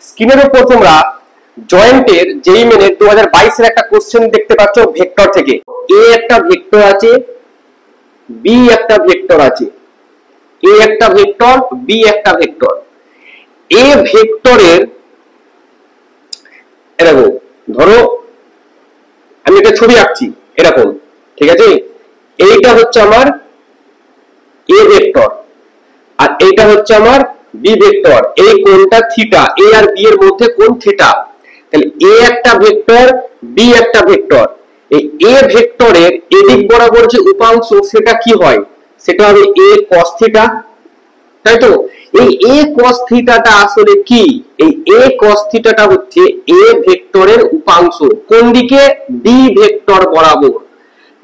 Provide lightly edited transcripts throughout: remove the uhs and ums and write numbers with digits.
স্ক্রিনের উপর তোমরা জয়েন্টের যেই মেনের 2022 এর একটা কোশ্চেন দেখতে পাচ্ছ ভেক্টর থেকে। এ একটা ভেক্টর আছে, বি একটা ভেক্টর আছে, এ একটা ভেক্টর, বি একটা ভেক্টর। এ ভেক্টরের এরকম ধরো আমি একটা ছবি আঁকছি এরকম, ঠিক আছে? এইটা হচ্ছে আমার এ ভেক্টর আর এইটা হচ্ছে আমার বি ভেক্টর। এই কোণটা থিটা, এ আর বি এর মধ্যে কোণ থিটা। তাহলে এ একটা ভেক্টর, বি একটা ভেক্টর। এই এ ভেক্টরের এদিক বরাবর যে উপাংশ সেটা কি হয়? সেটা হবে এ cos থিটা, তাই তো? এই এ cos থিটাটা আসলে কি? এই এ cos থিটাটা হচ্ছে এ ভেক্টরের উপাংশ। কোন দিকে? বি ভেক্টর বরাবর।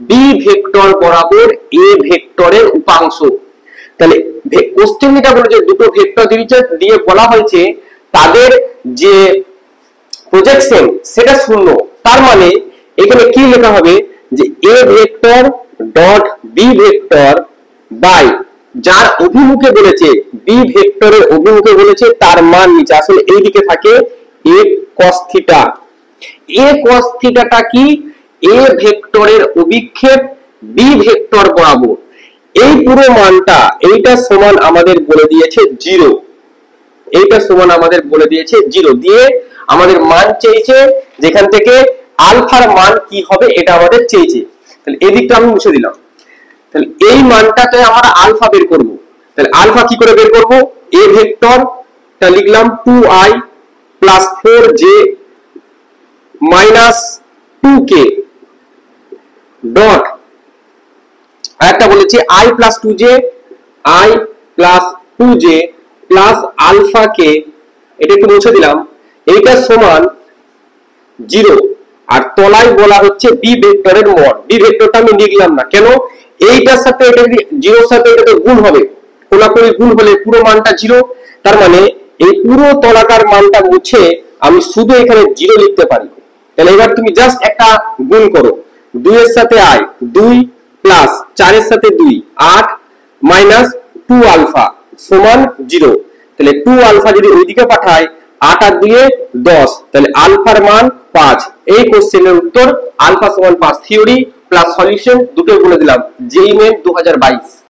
বি ভেক্টর বরাবর এ ভেক্টরের উপাংশ। তাহলে কোশ্চেন যেটা বলেছে দুটো ভেক্টর দিয়ে বলা হয়েছে তাদের যে প্রজেকশন সেটা শূন্য। তার মানে এখানে কি লেখা হবে যে A vector dot B vector by যার অভিমুখে বলেছে, বি ভেক্টরের অভিমুখে বলেছে তার মান নিচে আসলে এই দিকে থাকে এ cos থিটা। এ cos থিটাটা কি? এ ভেক্টরের অভিক্ষেপ বি ভেক্টর বরাবর। এই পুরো মানটা এইটা সমান আমাদের বলে দিয়েছে 0। এইটা সমান আমাদের বলে দিয়েছে 0 দিয়ে আমাদের মান চেয়েছে যেখান থেকে আলফার মান কি হবে এটা আমাদের চেয়েছে। তাহলে এই দিকটা আমি মুছে দিলাম। তাহলে এই মানটাতে আমরা আলফা বের করব। তাহলে আলফা কি করে বের করব? এ ভেক্টর টা লিখলাম 2i plus 4j minus 2k dot আরেকটা বলেছি i plus 2j, i plus 2j plus alpha কে, এটা একটু মুছে দিলাম। এইটা সমান 0 আর তলায় বলা হচ্ছে বি ভেক্টরের মড। বি ভেক্টরটা আমি লিখলাম না কেন? এইটার সাথে এটা যদি 0 এর সাথে এটা গুণ হবে, কোলাকুলি গুণ হলে পুরো মানটা 0। তার মানে এই পুরো তলাকার মানটা মুছে আমি শুধু এখানে 0 লিখতে পারি। তাহলে এবার তুমি জাস্ট একটা গুণ করো, 2 এর সাথে i 2 প্লাস 4 এর সাথে 2 8 মাইনাস 2 আলফা সমান 0। তাহলে 2 আলফা যদি ওইদিকে পাঠায় 8 আর 2 এ 10, তাহলে আলফার মান 5। এই কোশ্চেনের উত্তর আলফা সমান 5। থিওরি প্লাস সলিউশন দুটো বলে দিলাম, জেই মেন 2022।